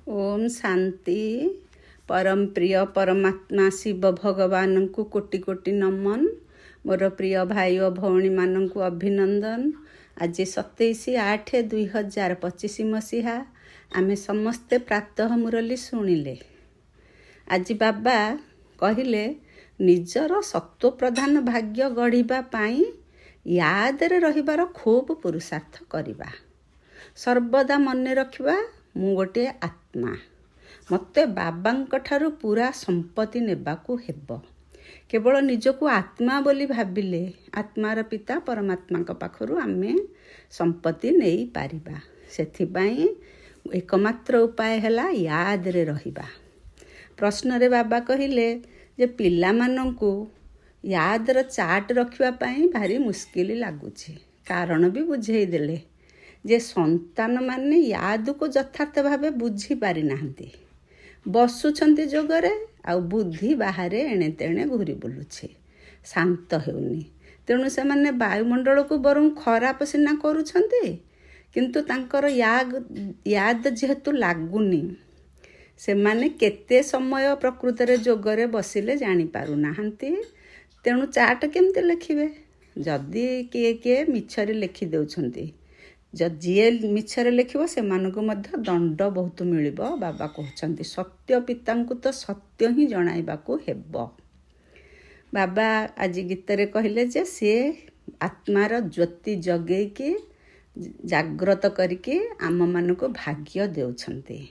ओम शांति। परम प्रिय परमात्मा शिव भगवान को कोटि कोटि नमन। मोर प्रिय भाई और भौणी मानक अभिनंदन। आज 27/8/2025 मसीहा आमे समस्ते प्रातः मुरली शुणिले। आज बाबा कहले निजर सत्व प्रधान भाग्य गढ़िबा पाई यादरे रहिबार खूब पुरुषार्थ करिबा। सर्वदा मने रखिबा मु गोटे आत्मा, मते बाबांक ठारू पूरा संपत्ति नेबाकू हेब। केवल निजको आत्मा बोली भाविले आत्मार पिता परमात्मा पाखरु आमे संपत्ति नहीं पारिबा। सेथिपाई एकमात्र उपाय हैला याद रे रहिबा। प्रश्न रे बाबा कहिले जे पिला माननकू याद र चार्ट रखिबा पाई भारी मुश्किल लागुछि। कारण भी बुझेई देले जे संतान माने याद को यथार्थ भावे बुझी पारि नाहंती। बसुछंती जोगरे आउ बुद्धि बाहरे एणे तेणे घूरी बुलुछे, शांत हेउनी। तेणु से माने वायुमंडल को बरं खराप सिना करूछंती, किंतु तांकर याद जेहेतु लागुनी से माने केते समय प्रकृति रे जोगरे बसिले जानी पारु नाहंती। तेणु चार्ट केमते लिखिबे? जदि किए मिछरे लिखि देउछंती, जीए मिछरे लिखिबो से मानको मध्य दंड बहुत मिलिबो। बाबा कहउछंती सत्य पितांकु तो सत्य ही जणाइबाकू हेबो। बाबा आज गीत रे कहिले जे से आत्मार ज्योति जगेई के जाग्रत करके आम मानको भाग्य देउछंती।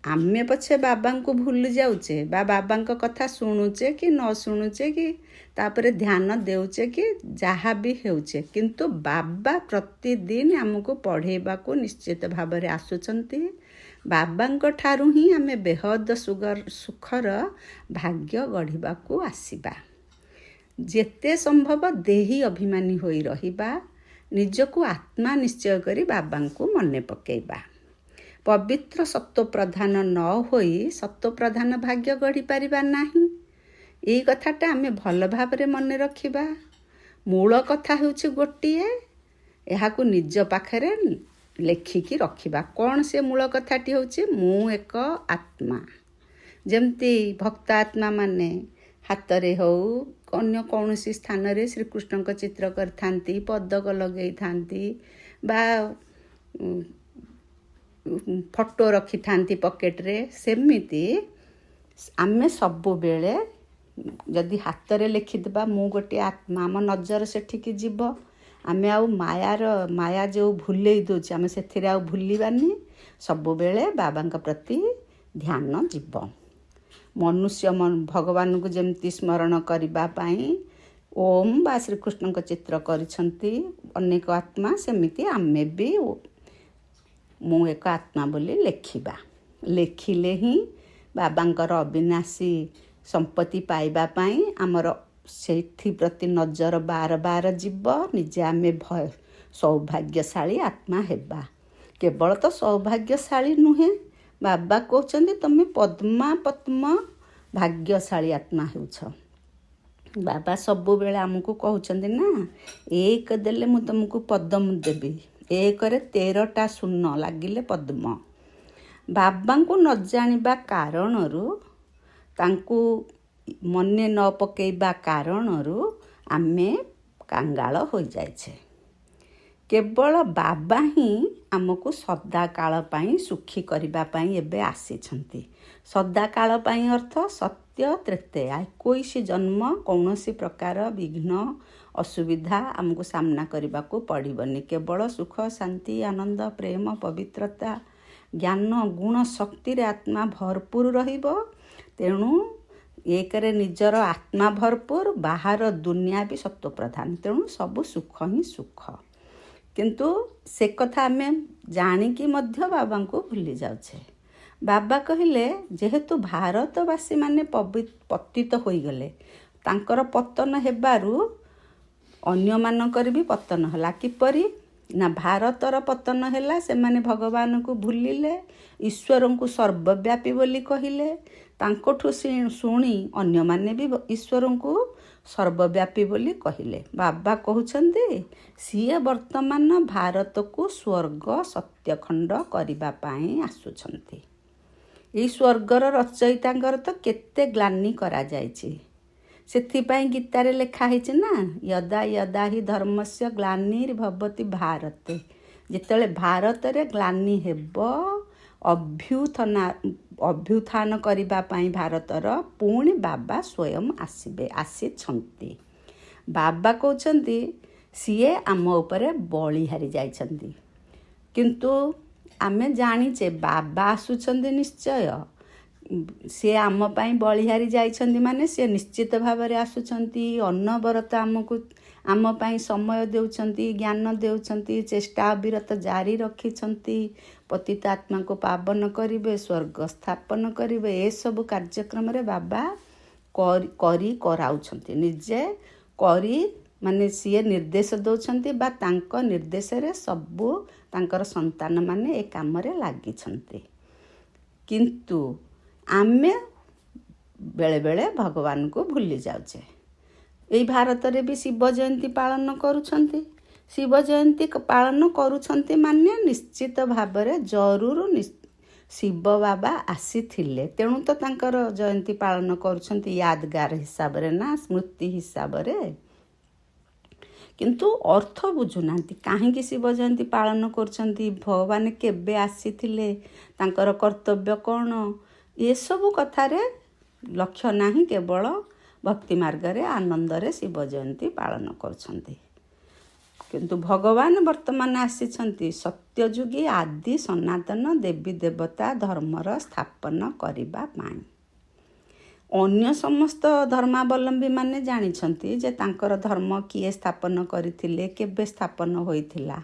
आमे पछे बाबांकु भूल जाउचे बा बाबांक कथा शुणुचे कि न शुणुचे कि तापरे ध्यान देउचे कि जहा भी हेउचे, किंतु बाबा प्रतिदिन आमको पढ़ेबाकू निश्चित भावरे आसुचंती। बाबांक ठारू ही आमे बेहद सुखर भाग्य गढ़िबाकू आसीबा। जेते संभव देही अभिमानी होई रहिबा, निजको आत्मा निश्चय करी बाबांकू मने पकेइबा। पवित्र सत्व प्रधान न होई सत्व प्रधान भाग्य गढ़ी पारिबा नाही। एई कथाटा आमे भल भावरे मने रखिबा। मूल कथा हेउछि गोटिए, एहाकू निज पाखरे लेखिकी रखिबा। कौन से मूल कथाटी होछि? मु एक आत्मा। जेमती भक्त आत्मा माने हातरे हो अन्य कौनसी स्थान रे श्रीकृष्ण को चित्र करथांती, पदक लगेई थांती बा फोटो रखी थांती पॉकेट रे, सेमिति आमे सबु बेले जदि हाथ रे लिखिदेबा मु गोटे आत्मा, आम नजर सेठिकी जीव। आमे आउ माया जो भूलेई दोचे आमे सेथिरे आउ भूलिबानी। सबु बेले बाबांक प्रति ध्यान जीव। मनुष्य भगवान को जेमती स्मरण करिबा पाई ओम बा श्रीकृष्ण को चित्र करिसंती अनेक आत्मा, सेमिति आमे भी मु एक आत्मा बोली लेखिबा। लेखिले ही बाबांकर अविनाशी संपत्ति पाइबा पाई आमर सेठी प्रति नजर बार बार जीव। निजे आमे सौभाग्यशाली आत्मा हेबा। केवल तो सौभाग्यशाली नुहे, बाबा कहउछंती तमे पद्मा पद्म भाग्यशाली आत्मा हेउछ। बाबा सबु बेले आमको कहउछंती ना, एक देले मु तुमको पद्म देबी, एक रे 13टा शून्य लागिले पद्म। बाबांकु न जानिबा कारणरू, तांकु मने न पकेइबा कारणरू आमे कांगाल हो जाइछे। केवल बाबा ही आमको सदा काल पाई सुखी करिबा पाई एबे आसीछंती। सदा काल पाई अर्थ सत्य त्रेतया 21 जन्म कौनसी प्रकार विघ्न असुविधा आमको सामना करबाकू पड़िबनी। केवल सुख शांति आनंद प्रेम पवित्रता ज्ञान गुण शक्ति रे आत्मा भरपूर रहिबो। तेणु एकरे निजर आत्मा भरपूर, बाहर दुनिया भी सत्व प्रधान। तेणु सब सुख ही सुख, किंतु से कथा आमे जानिकी मध्य बाबा को भूली जाउछे। बाबा कहिले जेहेतु भारतवासी माने पतित होई गले, तांकर पतन हेबारू अन्य मानकर भी पतन हला। किपरि? ନା ଭାରତର ପତନ ହେଲା, ସେମାନେ ଭଗବାନଙ୍କୁ ଭୁଲିଲେ, ଈଶ୍ୱରଙ୍କୁ ସର୍ବବ୍ୟାପୀ ବୋଲି କହିଲେ। ତାଙ୍କଠୁ ଶୁଣି ଅନ୍ୟମାନେ ବି ଈଶ୍ୱରଙ୍କୁ ସର୍ବବ୍ୟାପୀ ବୋଲି କହିଲେ। ବାବା କହୁଛନ୍ତି ସିଏ ବର୍ତ୍ତମାନ ଭାରତକୁ ସ୍ୱର୍ଗ ସତ୍ୟଖଣ୍ଡ କରିବା ପାଇଁ ଆସୁଛନ୍ତି। ଏଇ ସ୍ୱର୍ଗର ରଚୟିତାଙ୍କର ତ କେତେ ଗ୍ଲାନି କରାଯାଇଛି। ସେଥିପାଇଁ ଗୀତାରେ ଲେଖା ହେଇଛି ନା, ୟଦା ୟଦା ହି ଧର୍ମସ୍ୟ ଗ୍ଲାନିର୍ଭବତି ଭାରତେ। ଯେତେବେଳେ ଭାରତରେ ଗ୍ଲାନି ହେବ, ଅଭ୍ୟୁତ୍ଥାନ କରିବା ପାଇଁ ଭାରତର, ପୁଣି ବାବା ସ୍ୱୟଂ ଆସିଛନ୍ତି। ବାବା କହୁଛନ୍ତି ସିଏ ଆମ ଉପରେ ବଳି ହାରି ଯାଇଛନ୍ତି। କିନ୍ତୁ ଆମେ ଜାଣିଛେ ବାବା ଆସୁଛନ୍ତି ନିଶ୍ଚୟ। ସିଏ ଆମ ପାଇଁ ବଳିହାରି ଯାଇଛନ୍ତି ମାନେ ସିଏ ନିଶ୍ଚିତ ଭାବରେ ଆସୁଛନ୍ତି। ଅନବରତ ଆମ ପାଇଁ ସମୟ ଦେଉଛନ୍ତି, ଜ୍ଞାନ ଦେଉଛନ୍ତି, ଚେଷ୍ଟା ଅବିରତ ଜାରି ରଖିଛନ୍ତି। ପତିତ ଆତ୍ମାଙ୍କୁ ପାବନ କରିବେ, ସ୍ୱର୍ଗ ସ୍ଥାପନ କରିବେ। ଏସବୁ କାର୍ଯ୍ୟକ୍ରମରେ ବାବା କରାଉଛନ୍ତି। ନିଜେ ମାନେ ସିଏ ନିର୍ଦ୍ଦେଶ ଦେଉଛନ୍ତି ବା ତାଙ୍କ ନିର୍ଦ୍ଦେଶରେ ସବୁ ତାଙ୍କର ସନ୍ତାନମାନେ ଏ କାମରେ ଲାଗିଛନ୍ତି। କିନ୍ତୁ ଆମେ ବେଳେବେଳେ ଭଗବାନଙ୍କୁ ଭୁଲି ଯାଉଛେ। ଏଇ ଭାରତରେ ବି ଶିବ ଜୟନ୍ତୀ ପାଳନ କରୁଛନ୍ତି। ଶିବ ଜୟନ୍ତୀ ପାଳନ କରୁଛନ୍ତି ମାନେ ନିଶ୍ଚିତ ଭାବରେ ଜରୁର ଶିବ ବାବା ଆସିଥିଲେ, ତେଣୁ ତ ତାଙ୍କର ଜୟନ୍ତୀ ପାଳନ କରୁଛନ୍ତି ୟାଦଗାର ହିସାବରେ ନା, ସ୍ମୃତି ହିସାବରେ। କିନ୍ତୁ ଅର୍ଥ ବୁଝୁନାହାନ୍ତି, କାହିଁକି ଶିବ ଜୟନ୍ତୀ ପାଳନ କରୁଛନ୍ତି, ଭଗବାନ କେବେ ଆସିଥିଲେ, ତାଙ୍କର କର୍ତ୍ତବ୍ୟ କ'ଣ, ଏସବୁ କଥାରେ ଲକ୍ଷ୍ୟ ନାହିଁ। କେବଳ ଭକ୍ତି ମାର୍ଗରେ ଆନନ୍ଦରେ ଶିବ ଜୟନ୍ତୀ ପାଳନ କରୁଛନ୍ତି। କିନ୍ତୁ ଭଗବାନ ବର୍ତ୍ତମାନ ଆସିଛନ୍ତି ସତ୍ୟଯୁଗୀ ଆଦି ସନାତନ ଦେବୀ ଦେବତା ଧର୍ମର ସ୍ଥାପନ କରିବା ପାଇଁ। ଅନ୍ୟ ସମସ୍ତ ଧର୍ମାବଲମ୍ବୀମାନେ ଜାଣିଛନ୍ତି ଯେ ତାଙ୍କର ଧର୍ମ କିଏ ସ୍ଥାପନ କରିଥିଲେ, କେବେ ସ୍ଥାପନ ହୋଇଥିଲା।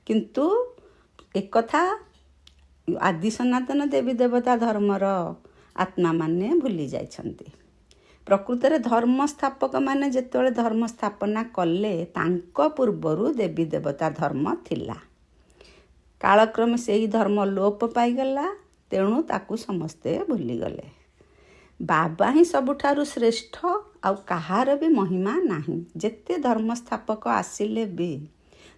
କିନ୍ତୁ ଏକଥା ଆଦି ସନାତନ ଦେବୀ ଦେବତା ଧର୍ମର ଆତ୍ମାମାନେ ଭୁଲି ଯାଇଛନ୍ତି। ପ୍ରକୃତରେ ଧର୍ମ ସ୍ଥାପକମାନେ ଯେତେବେଳେ ଧର୍ମ ସ୍ଥାପନା କଲେ, ତାଙ୍କ ପୂର୍ବରୁ ଦେବୀ ଦେବତା ଧର୍ମ ଥିଲା। କାଳକ୍ରମେ ସେହି ଧର୍ମ ଲୋପ ପାଇଗଲା, ତେଣୁ ତାକୁ ସମସ୍ତେ ଭୁଲିଗଲେ। ବାବା ହିଁ ସବୁଠାରୁ ଶ୍ରେଷ୍ଠ, ଆଉ କାହାର ବି ମହିମା ନାହିଁ। ଯେତେ ଧର୍ମ ସ୍ଥାପକ ଆସିଲେ ବି,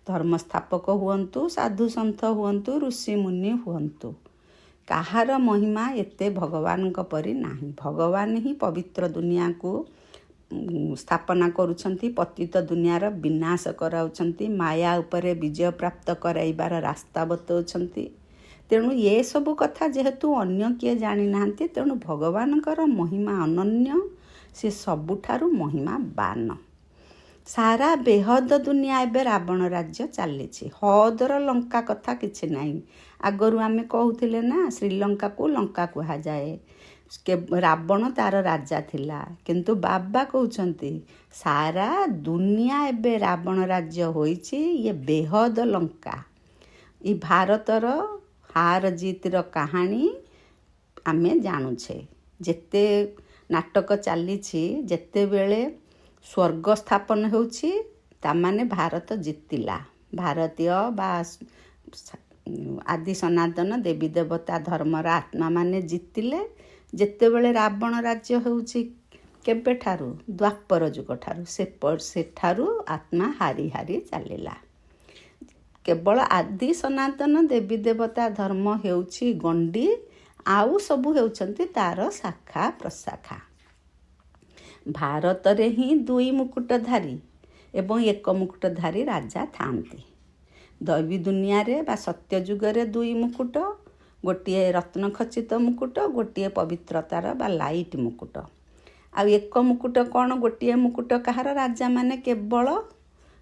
ଧର୍ମ ସ୍ଥାପକ ହୁଅନ୍ତୁ, ସାଧୁ ସନ୍ଥ ହୁଅନ୍ତୁ, ଋଷିମୁନି ହୁଅନ୍ତୁ, କାହାର ମହିମା ଏତେ ଭଗବାନଙ୍କ ପରି ନାହିଁ। ଭଗବାନ ହିଁ ପବିତ୍ର ଦୁନିଆକୁ ସ୍ଥାପନା କରୁଛନ୍ତି, ପତିତ ଦୁନିଆର ବିନାଶ କରାଉଛନ୍ତି, ମାୟା ଉପରେ ବିଜୟ ପ୍ରାପ୍ତ କରାଇବାର ରାସ୍ତା ବତାଉଛନ୍ତି। ତେଣୁ ଏସବୁ କଥା ଯେହେତୁ ଅନ୍ୟ କିଏ ଜାଣିନାହାନ୍ତି, ତେଣୁ ଭଗବାନଙ୍କର ମହିମା ଅନନ୍ୟ, ସେ ସବୁଠାରୁ ମହିମାବାନ। ସାରା ବେହଦ ଦୁନିଆ ଏବେ ରାବଣ ରାଜ୍ୟ ଚାଲିଛି। ହଦର ଲଙ୍କା କଥା କିଛି ନାହିଁ। ଆଗରୁ ଆମେ କହୁଥିଲେ ନା, ଶ୍ରୀଲଙ୍କାକୁ ଲଙ୍କା କୁହାଯାଏ। ରାବଣ ତାର ରାଜା ଥିଲା। କିନ୍ତୁ ବାବା କହୁଛନ୍ତି ସାରା ଦୁନିଆ ଏବେ ରାବଣ ରାଜ୍ୟ ହୋଇଛି, ଇଏ ବେହଦ ଲଙ୍କା। ଏ ଭାରତର ହାର ଜିତର କାହାଣୀ ଆମେ ଜାଣୁଛେ। ଯେତେ ନାଟକ ଚାଲିଛି, ଯେତେବେଳେ ସ୍ୱର୍ଗ ସ୍ଥାପନ ହେଉଛି, ତାମାନେ ଭାରତ ଜିତିଲା। ଭାରତୀୟ ବା ଆଦି ସନାତନ ଦେବୀ ଦେବତା ଧର୍ମର ଆତ୍ମାମାନେ ଜିତିଲେ। ଯେତେବେଳେ ରାବଣ ରାଜ୍ୟ ହେଉଛି କେବେଠାରୁ, ଦ୍ୱାପର ଯୁଗଠାରୁ, ସେଠାରୁ ଆତ୍ମା ହାରି ହାରି ଚାଲିଲା। କେବଳ ଆଦି ସନାତନ ଦେବୀ ଦେବତା ଧର୍ମ ହେଉଛି ଗଣ୍ଡି, ଆଉ ସବୁ ହେଉଛନ୍ତି ତାର ଶାଖା ପ୍ରଶାଖା। ଭାରତରେ ହିଁ 2 ମୁକୁଟଧାରୀ ଏବଂ 1 ମୁକୁଟଧାରୀ ରାଜା ଥାଆନ୍ତି। ଦୈବୀ ଦୁନିଆରେ ବା ସତ୍ୟ ଯୁଗରେ 2 ମୁକୁଟ, ଗୋଟିଏ ରତ୍ନଖଚିତ ମୁକୁଟ, ଗୋଟିଏ ପବିତ୍ରତାର ବା ଲାଇଟ୍ ମୁକୁଟ। ଆଉ 1 ମୁକୁଟ କ'ଣ? ଗୋଟିଏ ମୁକୁଟ କାହାର? ରାଜାମାନେ କେବଳ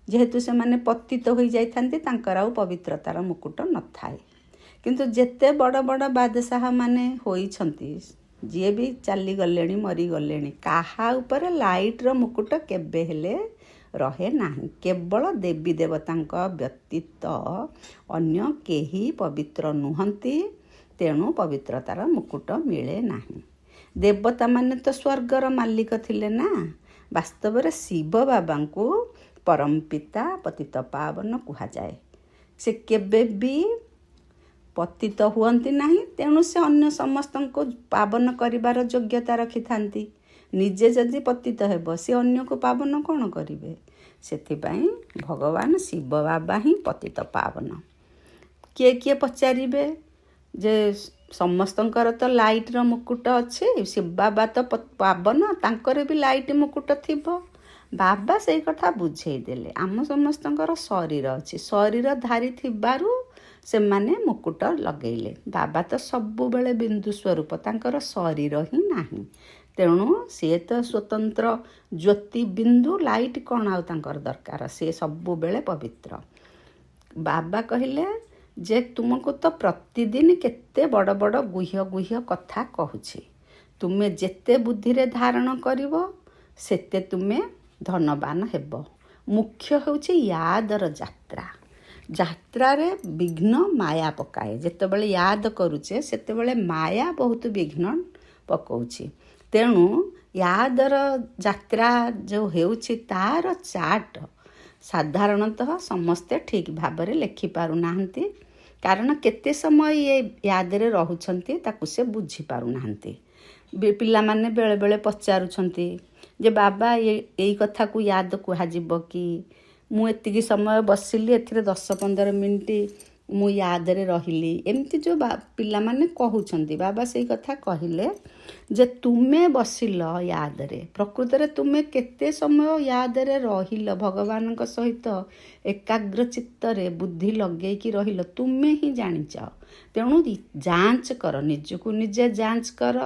ଯେହେତୁ ସେମାନେ ପତିତ ହୋଇଯାଇଥାନ୍ତି, ତାଙ୍କର ଆଉ ପବିତ୍ରତାର ମୁକୁଟ ନଥାଏ। କିନ୍ତୁ ଯେତେ ବଡ଼ ବଡ଼ ବାଦଶାହ ମାନେ ହୋଇଛନ୍ତି, ଯିଏ ବି ଚାଲିଗଲେଣି, ମରିଗଲେଣି, କାହା ଉପରେ ଲାଇଟ୍ର ମୁକୁଟ କେବେ ହେଲେ ରହେ ନାହିଁ। କେବଳ ଦେବୀ ଦେବତାଙ୍କ ବ୍ୟତୀତ ଅନ୍ୟ କେହି ପବିତ୍ର ନୁହନ୍ତି, ତେଣୁ ପବିତ୍ରତାର ମୁକୁଟ ମିଳେ ନାହିଁ। ଦେବତାମାନେ ତ ସ୍ୱର୍ଗର ମାଲିକ ଥିଲେ ନା। ବାସ୍ତବରେ ଶିବ ବାବାଙ୍କୁ ପରମ ପିତା, ପତିତ ପାବନ କୁହାଯାଏ। ସେ କେବେ ବି ପତିତ ହୁଅନ୍ତି ନାହିଁ। ତେଣୁ ସେ ଅନ୍ୟ ସମସ୍ତଙ୍କୁ ପାବନ କରିବାର ଯୋଗ୍ୟତା ରଖିଥାନ୍ତି। ନିଜେ ଯଦି ପତିତ ହେବ ସେ ଅନ୍ୟକୁ ପାବନ କ'ଣ କରିବେ? ସେଥିପାଇଁ ଭଗବାନ ଶିବ ବାବା ହିଁ ପତିତ ପାବନ। କିଏ କିଏ ପଚାରିବେ ଯେ ସମସ୍ତଙ୍କର ତ ଲାଇଟ୍ର ମୁକୁଟ ଅଛି, ଶିବ ବାବା ତ ପାବନ, ତାଙ୍କର ବି ଲାଇଟ୍ ମୁକୁଟ ଥିବ। ବାବା ସେଇ କଥା ବୁଝେଇ ଦେଲେ। ଆମ ସମସ୍ତଙ୍କର ଶରୀର ଅଛି, ଶରୀର ଧାରୀ ଥିବାରୁ ସେମାନେ ମୁକୁଟ ଲଗେଇଲେ। ବାବା ତ ସବୁବେଳେ ବିନ୍ଦୁ ସ୍ୱରୂପ, ତାଙ୍କର ଶରୀର ହିଁ ନାହିଁ। ତେଣୁ ସିଏ ତ ସ୍ୱତନ୍ତ୍ର ଜ୍ୟୋତି ବିନ୍ଦୁ, ଲାଇଟ୍ କ'ଣ ଆଉ ତାଙ୍କର ଦରକାର, ସିଏ ସବୁବେଳେ ପବିତ୍ର। ବାବା କହିଲେ ଯେ ତୁମକୁ ତ ପ୍ରତିଦିନ କେତେ ବଡ଼ ବଡ଼ ଗୁହ୍ୟ କଥା କହୁଛି, ତୁମେ ଯେତେ ବୁଦ୍ଧିରେ ଧାରଣ କରିବ ସେତେ ତୁମେ ଧନବାନ ହେବ। ମୁଖ୍ୟ ହେଉଛି ୟାଦର ଯାତ୍ରା। ଯାତ୍ରାରେ ବିଘ୍ନ ମାୟା ପକାଏ। ଯେତେବେଳେ ୟାଦ କରୁଛେ ସେତେବେଳେ ମାୟା ବହୁତ ବିଘ୍ନ ପକାଉଛି। ତେଣୁ ୟାଦର ଯାତ୍ରା ଯେଉଁ ହେଉଛି ତାର ଚାର୍ଟ ସାଧାରଣତଃ ସମସ୍ତେ ଠିକ୍ ଭାବରେ ଲେଖିପାରୁନାହାନ୍ତି, କାରଣ କେତେ ସମୟ ଏ ୟାଦରେ ରହୁଛନ୍ତି ତାକୁ ସେ ବୁଝିପାରୁନାହାନ୍ତି। ପିଲାମାନେ ବେଳେବେଳେ ପଚାରୁଛନ୍ତି ଯେ ବାବା ଏଇ କଥାକୁ ୟାଦ କୁହାଯିବ କି? ମୁଁ ଏତିକି ସମୟ ବସିଲି, ଏଥିରେ 10-15 ମିନିଟ୍ ମୁଁ ୟାଦରେ ରହିଲି, ଏମିତି ଯେଉଁ ପିଲାମାନେ କହୁଛନ୍ତି। ବାବା ସେଇ କଥା କହିଲେ ଯେ ତୁମେ ବସିଲ ୟାଦରେ, ପ୍ରକୃତରେ ତୁମେ କେତେ ସମୟ ୟାଦରେ ରହିଲ, ଭଗବାନଙ୍କ ସହିତ ଏକାଗ୍ର ଚିତ୍ତରେ ବୁଦ୍ଧି ଲଗେଇକି ରହିଲ, ତୁମେ ହିଁ ଜାଣିଛ। ତେଣୁ ଯାଞ୍ଚ କର, ନିଜକୁ ନିଜେ ଯାଞ୍ଚ କର।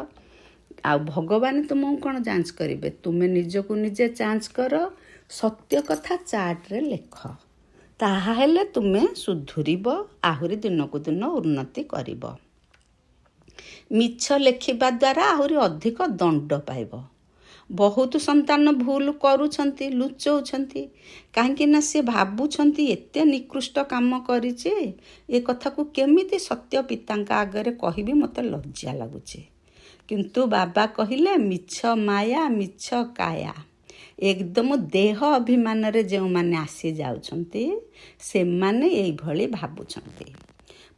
ଆଉ ଭଗବାନ ତୁମକୁ କ'ଣ ଯାଞ୍ଚ କରିବେ? ତୁମେ ନିଜକୁ ନିଜେ ଯାଞ୍ଚ କର, ସତ୍ୟ କଥା ଚାର୍ଟରେ ଲେଖ, ତାହେଲେ ତୁମେ ସୁଧୁରିବ, ଆହୁରି ଦିନକୁ ଦିନ ଉନ୍ନତି କରିବ। ମିଛ ଲେଖିବା ଦ୍ୱାରା ଆହୁରି ଅଧିକ ଦଣ୍ଡ ପାଇବ। ବହୁତ ସନ୍ତାନ ଭୁଲ କରୁଛନ୍ତି, ଲୁଚଉଛନ୍ତି, କାହିଁକି ନା ସେ ଭାବୁଛନ୍ତି ଏତେ ନିକୃଷ୍ଟ କାମ କରିଛି, ଏ କଥାକୁ କେମିତି ସତ୍ୟ ପିତାଙ୍କ ଆଗରେ କହିବି, ମୋତେ ଲଜ୍ଜା ଲାଗୁଛି। କିନ୍ତୁ ବାବା କହିଲେ ମିଛ ମାୟା, ମିଛ କାୟା। ଏକଦମ ଦେହ ଅଭିମାନରେ ଯେଉଁମାନେ ଆସିଯାଉଛନ୍ତି ସେମାନେ ଏଇଭଳି ଭାବୁଛନ୍ତି।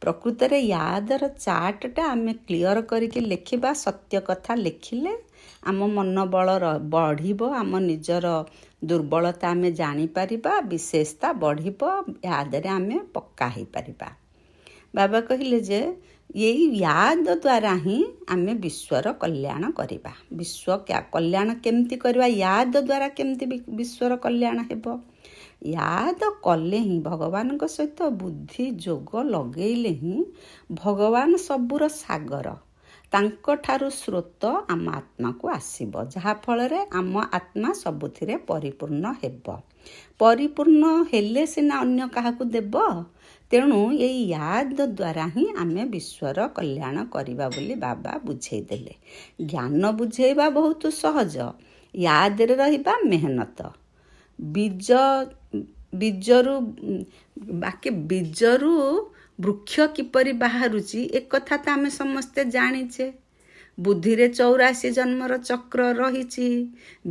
ପ୍ରକୃତରେ ୟାଦର ଚାର୍ଟଟା ଆମେ କ୍ଲିଅର କରିକି ଲେଖିବା, ସତ୍ୟ କଥା ଲେଖିଲେ ଆମ ମନୋବଳ ବଢ଼ିବ, ଆମ ନିଜର ଦୁର୍ବଳତା ଆମେ ଜାଣିପାରିବା, ବିଶେଷତା ବଢ଼ିବ, ୟାଦରେ ଆମେ ପକ୍କା ହେଇପାରିବା। ବାବା କହିଲେ ଯେ ଏଇ ୟାଦ ଦ୍ୱାରା ହିଁ ଆମେ ବିଶ୍ୱର କଲ୍ୟାଣ କରିବା। ବିଶ୍ୱ କଲ୍ୟାଣ କେମିତି କରିବା? ୟାଦ ଦ୍ୱାରା କେମିତି ବିଶ୍ୱର କଲ୍ୟାଣ ହେବ? ୟାଦ କଲେ ହିଁ, ଭଗବାନଙ୍କ ସହିତ ବୁଦ୍ଧି ଯୋଗ ଲଗେଇଲେ ହିଁ ଭଗବାନ ସବୁର ସାଗର, ତାଙ୍କଠାରୁ ସ୍ରୋତ ଆମ ଆତ୍ମାକୁ ଆସିବ, ଯାହାଫଳରେ ଆମ ଆତ୍ମା ସବୁଥିରେ ପରିପୂର୍ଣ୍ଣ ହେବ। ପରିପୂର୍ଣ୍ଣ ହେଲେ ସିନା ଅନ୍ୟ କାହାକୁ ଦେବ। ତେଣୁ ଏଇ ୟାଦ ଦ୍ୱାରା ହିଁ ଆମେ ବିଶ୍ୱର କଲ୍ୟାଣ କରିବା ବୋଲି ବାବା ବୁଝେଇ ଦେଲେ। ଜ୍ଞାନ ବୁଝେଇବା ବହୁତ ସହଜ, ୟାଦରେ ରହିବା ମେହନତ। ବୀଜରୁ ବୃକ୍ଷ କିପରି ବାହାରୁଛି ଏକଥା ତ ଆମେ ସମସ୍ତେ ଜାଣିଛେ। ବୁଦ୍ଧିରେ 84 ଜନ୍ମର ଚକ୍ର ରହିଛି,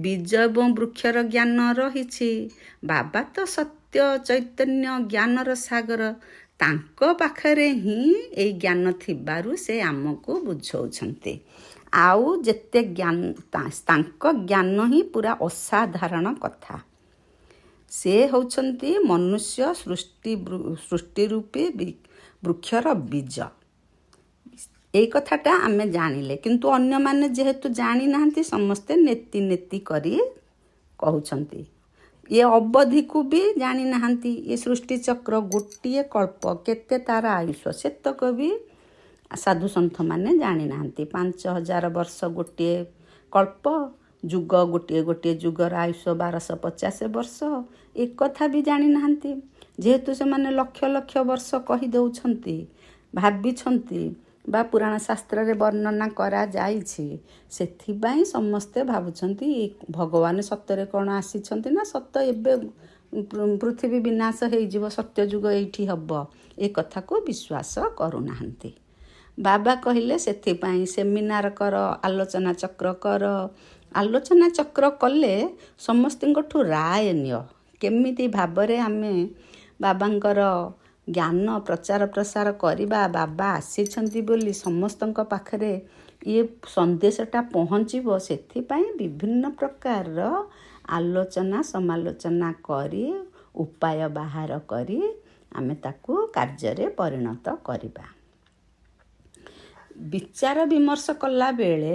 ବୀଜ ଏବଂ ବୃକ୍ଷର ଜ୍ଞାନ ରହିଛି। ବାବା ତ ସତ୍ୟ ଚୈତନ୍ୟ ଜ୍ଞାନର ସାଗର, ତାଙ୍କ ପାଖରେ ହିଁ ଏଇ ଜ୍ଞାନ ଥିବାରୁ ସେ ଆମକୁ ବୁଝଉଛନ୍ତି। ଆଉ ଯେତେ ଜ୍ଞାନ, ତାଙ୍କ ଜ୍ଞାନ ହିଁ ପୁରା ଅସାଧାରଣ କଥା। ସେ ହେଉଛନ୍ତି ମନୁଷ୍ୟ ସୃଷ୍ଟି ରୂପୀ ବୃକ୍ଷର ବୀଜ। ଏଇ କଥାଟା ଆମେ ଜାଣିଲେ, କିନ୍ତୁ ଅନ୍ୟମାନେ ଯେହେତୁ ଜାଣିନାହାନ୍ତି ସମସ୍ତେ ନେତି କରି କହୁଛନ୍ତି। ଏ ଅବଧିକୁ ବି ଜାଣିନାହାନ୍ତି। ଏ ସୃଷ୍ଟିଚକ୍ର ଗୋଟିଏ କଳ୍ପ, କେତେ ତାର ଆୟୁଷ ସେତକ ବି ସାଧୁସନ୍ଥମାନେ ଜାଣିନାହାନ୍ତି। 5000 ବର୍ଷ ଗୋଟିଏ କଳ୍ପ, ଯୁଗ ଗୋଟିଏ ଯୁଗର ଆୟୁଷ 1250 ବର୍ଷ, ଏକଥା ବି ଜାଣିନାହାନ୍ତି। ଯେହେତୁ ସେମାନେ ଲକ୍ଷ ଲକ୍ଷ ବର୍ଷ କହିଦେଉଛନ୍ତି, ଭାବିଛନ୍ତି ବା ପୁରାଣ ଶାସ୍ତ୍ରରେ ବର୍ଣ୍ଣନା କରାଯାଇଛି, ସେଥିପାଇଁ ସମସ୍ତେ ଭାବୁଛନ୍ତି ଭଗବାନ ସତରେ କ'ଣ ଆସିଛନ୍ତି ନା ସତ ଏବେ ପୃଥିବୀ ବିନାଶ ହେଇଯିବ, ସତ୍ୟଯୁଗ ଏଇଠି ହେବ, ଏ କଥାକୁ ବିଶ୍ୱାସ କରୁନାହାନ୍ତି। ବାବା କହିଲେ ସେଥିପାଇଁ ସେମିନାର କର, ଆଲୋଚନା ଚକ୍ର କର। ଆଲୋଚନା ଚକ୍ର କଲେ ସମସ୍ତଙ୍କଠୁ ରାୟ ନିଅ, କେମିତି ଭାବରେ ଆମେ ବାବାଙ୍କର ଜ୍ଞାନ ପ୍ରଚାର ପ୍ରସାର କରିବା, ବାବା ଆସିଛନ୍ତି ବୋଲି ସମସ୍ତଙ୍କ ପାଖରେ ଇଏ ସନ୍ଦେଶଟା ପହଞ୍ଚିବ, ସେଥିପାଇଁ ବିଭିନ୍ନ ପ୍ରକାରର ଆଲୋଚନା ସମାଲୋଚନା କରି ଉପାୟ ବାହାର କରି ଆମେ ତାକୁ କାର୍ଯ୍ୟରେ ପରିଣତ କରିବା। ବିଚାର ବିମର୍ଶ କଲାବେଳେ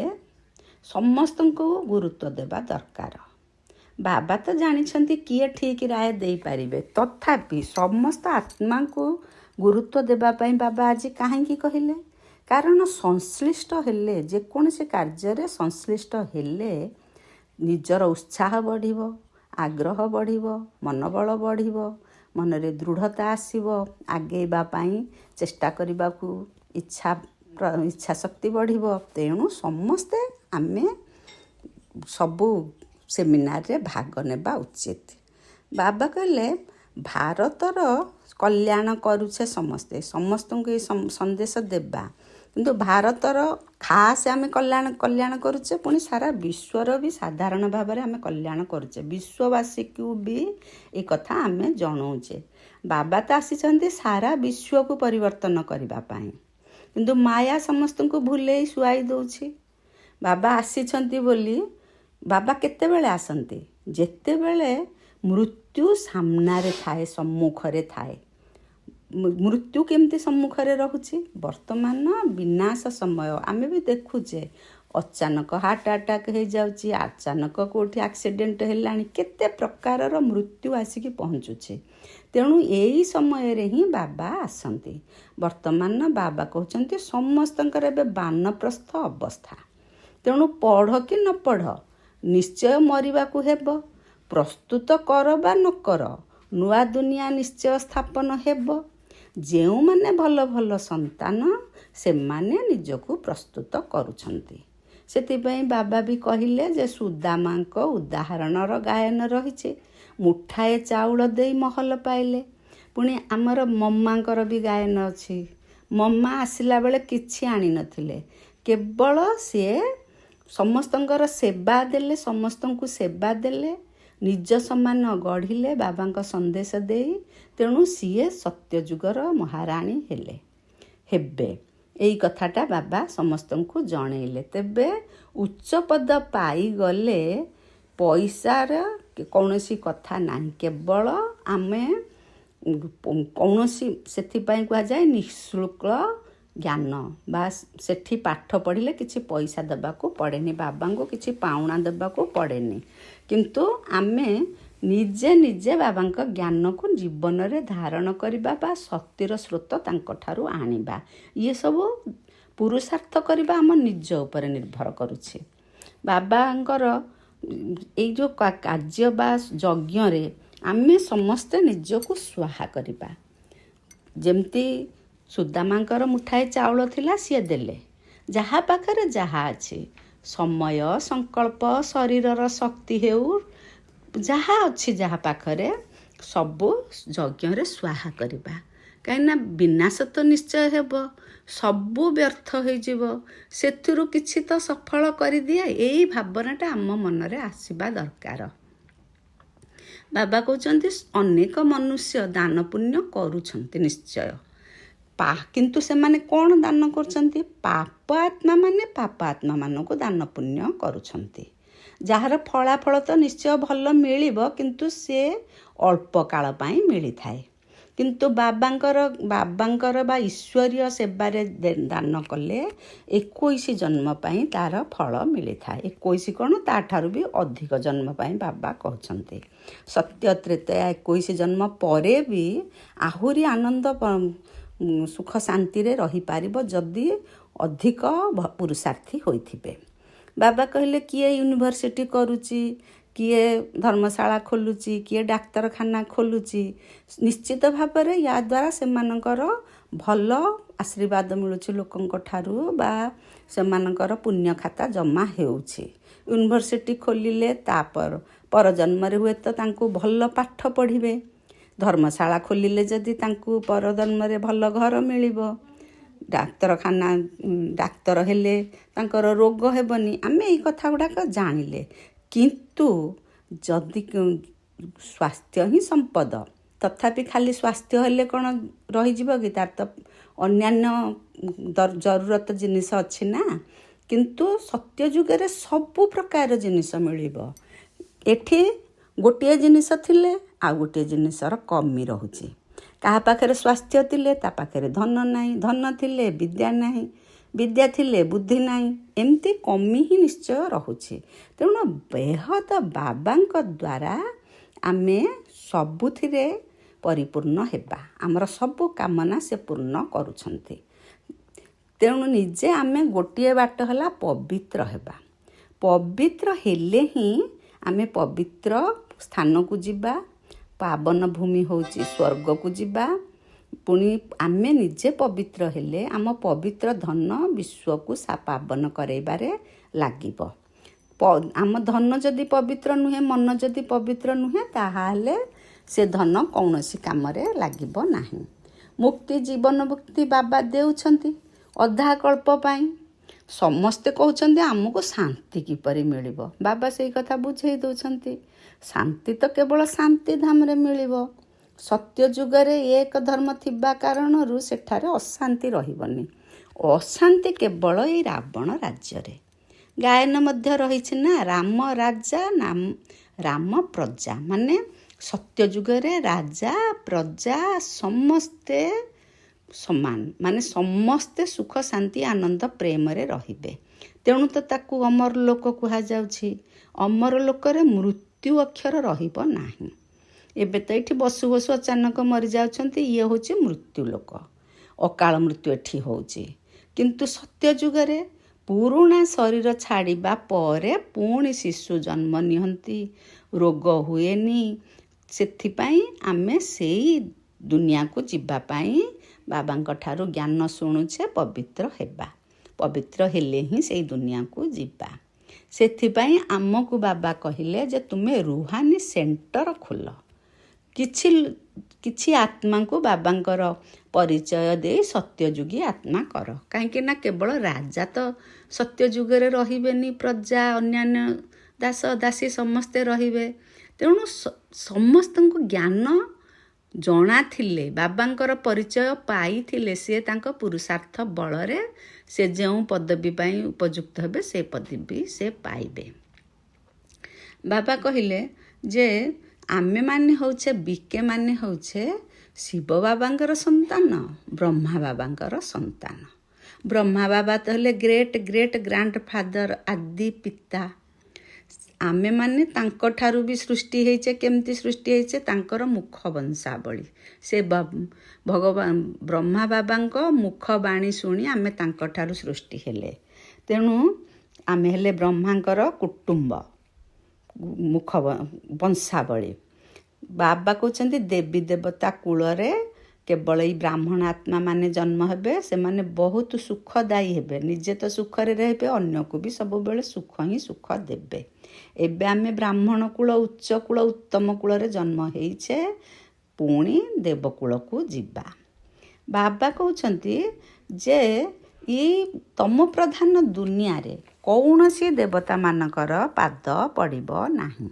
ସମସ୍ତଙ୍କୁ ଗୁରୁତ୍ୱ ଦେବା ଦରକାର। ବାବା ତ ଜାଣିଛନ୍ତି କିଏ ଠିକ୍ ରାୟ ଦେଇପାରିବେ, ତଥାପି ସମସ୍ତ ଆତ୍ମାଙ୍କୁ ଗୁରୁତ୍ୱ ଦେବା ପାଇଁ ବାବା ଆଜି କାହିଁକି କହିଲେ? କାରଣ ସଂଶ୍ଳିଷ୍ଟ ହେଲେ, ଯେକୌଣସି କାର୍ଯ୍ୟରେ ସଂଶ୍ଳିଷ୍ଟ ହେଲେ ନିଜର ଉତ୍ସାହ ବଢ଼ିବ, ଆଗ୍ରହ ବଢ଼ିବ, ମନୋବଳ ବଢ଼ିବ, ମନରେ ଦୃଢ଼ତା ଆସିବ, ଆଗେଇବା ପାଇଁ ଚେଷ୍ଟା କରିବାକୁ ଇଚ୍ଛା ଶକ୍ତି ବଢ଼ିବ। ତେଣୁ ସମସ୍ତେ ଆମେ ସବୁ ସେମିନାରରେ ଭାଗ ନେବା ଉଚିତ। ବାବା କହିଲେ ଭାରତର କଲ୍ୟାଣ କରୁଛେ ସମସ୍ତଙ୍କୁ ଏ ସନ୍ଦେଶ ଦେବା, କିନ୍ତୁ ଭାରତର ଖାସ୍ ଆମେ କଲ୍ୟାଣ କରୁଛେ, ପୁଣି ସାରା ବିଶ୍ୱର ବି ସାଧାରଣ ଭାବରେ ଆମେ କଲ୍ୟାଣ କରୁଛେ, ବିଶ୍ୱବାସୀକୁ ବି ଏ କଥା ଆମେ ଜଣାଉଛେ। ବାବା ତ ଆସିଛନ୍ତି ସାରା ବିଶ୍ୱକୁ ପରିବର୍ତ୍ତନ କରିବା ପାଇଁ, କିନ୍ତୁ ମାୟା ସମସ୍ତଙ୍କୁ ଭୁଲେଇ ଶୁଆଇ ଦେଉଛି। ବାବା ଆସିଛନ୍ତି ବୋଲି, ବାବା କେତେବେଳେ ଆସନ୍ତି? ଯେତେବେଳେ ମୃତ୍ୟୁ ସାମ୍ନାରେ ଥାଏ, ସମ୍ମୁଖରେ ଥାଏ। ମୃତ୍ୟୁ କେମିତି ସମ୍ମୁଖରେ ରହୁଛି? ବର୍ତ୍ତମାନ ବିନାଶ ସମୟ, ଆମେ ବି ଦେଖୁଛେ ଅଚାନକ ହାର୍ଟ ଆଟାକ୍ ହେଇଯାଉଛି, ଅଚାନକ କେଉଁଠି ଆକ୍ସିଡେଣ୍ଟ ହେଲାଣି, କେତେ ପ୍ରକାରର ମୃତ୍ୟୁ ଆସିକି ପହଞ୍ଚୁଛି। ତେଣୁ ଏଇ ସମୟରେ ହିଁ ବାବା ଆସନ୍ତି। ବର୍ତ୍ତମାନ ବାବା କହୁଛନ୍ତି ସମସ୍ତଙ୍କର ଏବେ ବାନପ୍ରସ୍ଥ ଅବସ୍ଥା, ତେଣୁ ପଢ଼ କି ନ ପଢ଼ ନିଶ୍ଚୟ ମରିବାକୁ ହେବ। ପ୍ରସ୍ତୁତ କର ବା ନ କର, ନୂଆ ଦୁନିଆ ନିଶ୍ଚୟ ସ୍ଥାପନ ହେବ। ଯେଉଁମାନେ ଭଲ ଭଲ ସନ୍ତାନ ସେମାନେ ନିଜକୁ ପ୍ରସ୍ତୁତ କରୁଛନ୍ତି। ସେଥିପାଇଁ ବାବା ବି କହିଲେ ଯେ ସୁଦାମାଙ୍କ ଉଦାହରଣର ଗାୟନ ରହିଛି। ମୁଠାଏ ଚାଉଳ ଦେଇ ମହଲ ପାଇଲେ। ପୁଣି ଆମର ମମାଙ୍କର ବି ଗାୟନ ଅଛି। ମମା ଆସିଲା ବେଳେ କିଛି ଆଣିନଥିଲେ, କେବଳ ସିଏ ସମସ୍ତଙ୍କର ସେବା ଦେଲେ, ସମସ୍ତଙ୍କୁ ସେବା ଦେଲେ, ନିଜ ସମାନ ଗଢ଼ିଲେ ବାବାଙ୍କ ସନ୍ଦେଶ ଦେଇ। ତେଣୁ ସିଏ ସତ୍ୟଯୁଗର ମହାରାଣୀ ହେବେ। ଏଇ କଥାଟା ବାବା ସମସ୍ତଙ୍କୁ ଜଣେଇଲେ। ତେବେ ଉଚ୍ଚ ପଦ ପାଇଗଲେ ପଇସାର କୌଣସି କଥା ନାହିଁ, କେବଳ ଆମେ କୌଣସି, ସେଥିପାଇଁ କୁହାଯାଏ ନିଃଶୁଳ୍କ ଜ୍ଞାନ, ବା ସେଠି ପାଠ ପଢ଼ିଲେ କିଛି ପଇସା ଦେବାକୁ ପଡ଼େନି, ବାବାଙ୍କୁ କିଛି ପାଉଣା ଦେବାକୁ ପଡ଼େନି, କିନ୍ତୁ ଆମେ ନିଜେ ବାବାଙ୍କ ଜ୍ଞାନକୁ ଜୀବନରେ ଧାରଣ କରିବା ବା ଶକ୍ତିର ସ୍ରୋତ ତାଙ୍କଠାରୁ ଆଣିବା, ଇଏ ସବୁ ପୁରୁଷାର୍ଥ କରିବା ଆମ ନିଜ ଉପରେ ନିର୍ଭର କରୁଛି। ବାବାଙ୍କର ଏଇ ଯେଉଁ କାର୍ଯ୍ୟ ବା ଯଜ୍ଞରେ ଆମେ ସମସ୍ତେ ନିଜକୁ ସ୍ୱାହା କରିବା। ଯେମିତି ସୁଦାମାଙ୍କର ମୁଠାଏ ଚାଉଳ ଥିଲା, ସିଏ ଦେଲେ। ଯାହା ପାଖରେ ଯାହା ଅଛି, ସମୟ, ସଂକଳ୍ପ, ଶରୀରର ଶକ୍ତି ହେଉ, ଯାହା ଅଛି ଯାହା ପାଖରେ, ସବୁ ଯଜ୍ଞରେ ସ୍ୱାହା କରିବା। କାହିଁକିନା ବିନାଶ ତ ନିଶ୍ଚୟ ହେବ, ସବୁ ବ୍ୟର୍ଥ ହୋଇଯିବ, ସେଥିରୁ କିଛି ତ ସଫଳ କରିଦିଏ, ଏଇ ଭାବନାଟା ଆମ ମନରେ ଆସିବା ଦରକାର। ବାବା କହୁଛନ୍ତି ଅନେକ ମନୁଷ୍ୟ ଦାନ ପୁଣ୍ୟ କରୁଛନ୍ତି ନିଶ୍ଚୟ, କିନ୍ତୁ ସେମାନେ କ'ଣ ଦାନ କରୁଛନ୍ତି? ପାପ ଆତ୍ମାମାନଙ୍କୁ ଦାନ ପୁଣ୍ୟ କରୁଛନ୍ତି। ଯାହାର ଫଳାଫଳ ତ ନିଶ୍ଚୟ ଭଲ ମିଳିବ, କିନ୍ତୁ ସେ ଅଳ୍ପ କାଳ ପାଇଁ ମିଳିଥାଏ। କିନ୍ତୁ ବାବାଙ୍କର ବା ଈଶ୍ୱରୀୟ ସେବାରେ ଦାନ କଲେ 21 ଜନ୍ମ ପାଇଁ ତାର ଫଳ ମିଳିଥାଏ। 21 କ'ଣ, ତାଠାରୁ ବି ଅଧିକ ଜନ୍ମ ପାଇଁ ବାବା କହୁଛନ୍ତି। ସତ୍ୟ ତ୍ରେତୟା 21 ଜନ୍ମ ପରେ ବି ଆହୁରି ଆନନ୍ଦ ସୁଖ ଶାନ୍ତିରେ ରହିପାରିବ ଯଦି ଅଧିକ ପୁରୁଷାର୍ଥୀ ହୋଇଥିବେ। ବାବା କହିଲେ କିଏ ୟୁନିଭର୍ସିଟି କରୁଛି, କିଏ ଧର୍ମଶାଳା ଖୋଲୁଛି, କିଏ ଡାକ୍ତରଖାନା ଖୋଲୁଛି, ନିଶ୍ଚିତ ଭାବରେ ୟା ଦ୍ୱାରା ସେମାନଙ୍କର ଭଲ ଆଶୀର୍ବାଦ ମିଳୁଛି ଲୋକଙ୍କ ଠାରୁ, ବା ସେମାନଙ୍କର ପୁଣ୍ୟ ଖାତା ଜମା ହେଉଛି। ୟୁନିଭର୍ସିଟି ଖୋଲିଲେ ପରଜନ୍ମରେ ହୁଏତ ତାଙ୍କୁ ଭଲ ପାଠ ପଢ଼ିବେ। ଧର୍ମଶାଳା ଖୋଲିଲେ ଯଦି ତାଙ୍କୁ ପରଜନ୍ମରେ ଭଲ ଘର ମିଳିବ। ଡାକ୍ତର ହେଲେ ତାଙ୍କର ରୋଗ ହେବନି। ଆମେ ଏଇ କଥା ଗୁଡ଼ାକ ଜାଣିଲେ, କିନ୍ତୁ ଯଦି ସ୍ୱାସ୍ଥ୍ୟ ହିଁ ସମ୍ପଦ, ତଥାପି ଖାଲି ସ୍ୱାସ୍ଥ୍ୟ ହେଲେ କ'ଣ ରହିଯିବ କି? ତାର ତ ଅନ୍ୟାନ୍ୟ ଜରୁରତ ଜିନିଷ ଅଛି ନା। କିନ୍ତୁ ସତ୍ୟ ଯୁଗରେ ସବୁ ପ୍ରକାର ଜିନିଷ ମିଳିବ। ଏଠି ଗୋଟିଏ ଜିନିଷ ଥିଲେ ଆଉ ଗୋଟିଏ ଜିନିଷର କମି ରହୁଛି। କାହା ପାଖରେ ସ୍ୱାସ୍ଥ୍ୟ ଥିଲେ ତା ପାଖରେ ଧନ ନାହିଁ, ଧନ ଥିଲେ ବିଦ୍ୟା ନାହିଁ, ବିଦ୍ୟା ଥିଲେ ବୁଦ୍ଧି ନାହିଁ, ଏମିତି କମି ହିଁ ନିଶ୍ଚୟ ରହୁଛି। ତେଣୁ ବେହଦ ବାବାଙ୍କ ଦ୍ୱାରା ଆମେ ସବୁଥିରେ ପରିପୂର୍ଣ୍ଣ ହେବା। ଆମର ସବୁ କାମନା ସେ ପୂର୍ଣ୍ଣ କରୁଛନ୍ତି। ତେଣୁ ନିଜେ ଆମେ ଗୋଟିଏ ବାଟ ହେଲା ପବିତ୍ର ହେବା। ପବିତ୍ର ହେଲେ ହିଁ ଆମେ ପବିତ୍ର ସ୍ଥାନକୁ ଯିବା। ପାବନ ଭୂମି ହେଉଛି ସ୍ୱର୍ଗକୁ ଯିବା। ପୁଣି ଆମେ ନିଜେ ପବିତ୍ର ହେଲେ ଆମ ପବିତ୍ର ଧନ ବିଶ୍ୱକୁ ପାବନ କରାଇବାରେ ଲାଗିବ। ଆମ ଧନ ଯଦି ପବିତ୍ର ନୁହେଁ, ମନ ଯଦି ପବିତ୍ର ନୁହେଁ, ତାହେଲେ ସେ ଧନ କୌଣସି କାମରେ ଲାଗିବ ନାହିଁ। ମୁକ୍ତି, ଜୀବନ ମୁକ୍ତି ବାବା ଦେଉଛନ୍ତି ଅଧା କଳ୍ପ ପାଇଁ। ସମସ୍ତେ କହୁଛନ୍ତି ଆମକୁ ଶାନ୍ତି କିପରି ମିଳିବ। ବାବା ସେଇ କଥା ବୁଝେଇ ଦେଉଛନ୍ତି। ଶାନ୍ତି ତ କେବଳ ଶାନ୍ତି ଧାମରେ ମିଳିବ। ସତ୍ୟ ଯୁଗରେ ଏକ ଧର୍ମ ଥିବା କାରଣରୁ ସେଠାରେ ଅଶାନ୍ତି ରହିବନି। ଅଶାନ୍ତି କେବଳ ଏଇ ରାବଣ ରାଜ୍ୟରେ। ଗାୟନ ମଧ୍ୟ ରହିଛି ନା, ରାମ ରାଜା ରାମ ପ୍ରଜା। ମାନେ ସତ୍ୟ ଯୁଗରେ ରାଜା ପ୍ରଜା ସମସ୍ତେ ସମାନ। ମାନେ ସମସ୍ତେ ସୁଖ ଶାନ୍ତି ଆନନ୍ଦ ପ୍ରେମରେ ରହିବେ। ତେଣୁ ତ ତାକୁ ଅମର ଲୋକ କୁହାଯାଉଛି। ଅମର ଲୋକରେ ମୃତ୍ୟୁ ଅକ୍ଷର ରହିବ ନାହିଁ। ଏବେ ତ ଏଠି ବସୁ ବସୁ ଅଚାନକ ମରିଯାଉଛନ୍ତି, ଇଏ ହେଉଛି ମୃତ୍ୟୁ ଲୋକ। ଅକାଳ ମୃତ୍ୟୁ ଏଠି ହେଉଛି। କିନ୍ତୁ ସତ୍ୟ ଯୁଗରେ ପୁରୁଣା ଶରୀର ଛାଡ଼ିବା ପରେ ପୁଣି ଶିଶୁ ଜନ୍ମ ନିଅନ୍ତି, ରୋଗ ହୁଏନି। ସେଥିପାଇଁ ଆମେ ସେଇ ଦୁନିଆକୁ ଯିବା ପାଇଁ ବାବାଙ୍କ ଠାରୁ ଜ୍ଞାନ ଶୁଣୁଛେ, ପବିତ୍ର ହେବା। ପବିତ୍ର ହେଲେ ହିଁ ସେଇ ଦୁନିଆକୁ ଯିବା। ସେଥିପାଇଁ ଆମକୁ ବାବା କହିଲେ ଯେ ତୁମେ ରୁହାନି ସେଣ୍ଟର ଖୋଲ। କିଛି ଆତ୍ମାଙ୍କୁ ବାବାଙ୍କର ପରିଚୟ ଦେଇ ସତ୍ୟଯୁଗୀ ଆତ୍ମା କର। କାହିଁକି ନା କେବଳ ରାଜା ତ ସତ୍ୟ ଯୁଗରେ ରହିବେନି, ପ୍ରଜା ଅନ୍ୟାନ୍ୟ ଦାସ ଦାସୀ ସମସ୍ତେ ରହିବେ। ତେଣୁ ସମସ୍ତଙ୍କୁ ଜ୍ଞାନ ଜଣାଥିଲେ, ବାବାଙ୍କର ପରିଚୟ ପାଇଥିଲେ, ସେ ତାଙ୍କ ପୁରୁଷାର୍ଥ ବଳରେ ସେ ଯେଉଁ ପଦବୀ ପାଇଁ ଉପଯୁକ୍ତ ହେବେ ସେ ପଦବୀ ସେ ପାଇବେ। ବାବା କହିଲେ ଯେ ଆମେମାନେ ହେଉଛେ, ବିକେ ମାନେ ହେଉଛେ ଶିବ ବାବାଙ୍କର ସନ୍ତାନ, ବ୍ରହ୍ମା ବାବାଙ୍କର ସନ୍ତାନ। ବ୍ରହ୍ମା ବାବା ତ ହେଲେ ଗ୍ରେଟ୍ ଗ୍ରେଟ୍ ଗ୍ରାଣ୍ଡ ଫାଦର, ଆଦି ପିତା। ଆମେମାନେ ତାଙ୍କଠାରୁ ବି ସୃଷ୍ଟି ହେଇଛେ। କେମିତି ସୃଷ୍ଟି ହେଇଛେ? ତାଙ୍କର ମୁଖ ବଂଶାବଳୀ। ସେ ଭଗବାନ ବ୍ରହ୍ମା ବାବାଙ୍କ ମୁଖ ବାଣୀ ଶୁଣି ଆମେ ତାଙ୍କଠାରୁ ସୃଷ୍ଟି ହେଲେ। ତେଣୁ ଆମେ ହେଲେ ବ୍ରହ୍ମାଙ୍କର କୁଟୁମ୍ବ, ମୁଖ ବଂଶାବଳୀ। ବାବା କହୁଛନ୍ତି ଦେବୀ ଦେବତା କୂଳରେ କେବଳ ଏଇ ବ୍ରାହ୍ମଣ ଆତ୍ମା ମାନେ ଜନ୍ମ ହେବେ। ସେମାନେ ବହୁତ ସୁଖଦାୟୀ ହେବେ। ନିଜେ ତ ସୁଖରେ ରହିବେ, ଅନ୍ୟକୁ ବି ସବୁବେଳେ ସୁଖ ହିଁ ସୁଖ ଦେବେ। ଏବେ ଆମେ ବ୍ରାହ୍ମଣ କୂଳ, ଉଚ୍ଚ କୂଳ, ଉତ୍ତମ କୂଳରେ ଜନ୍ମ ହେଇଛେ, ପୁଣି ଦେବକୂଳକୁ ଯିବା। ବାବା କହୁଛନ୍ତି ଯେ ଏଇ ତମ ପ୍ରଧାନ ଦୁନିଆରେ କୌଣସି ଦେବତାମାନଙ୍କର ପାଦ ପଡ଼ିବ ନାହିଁ।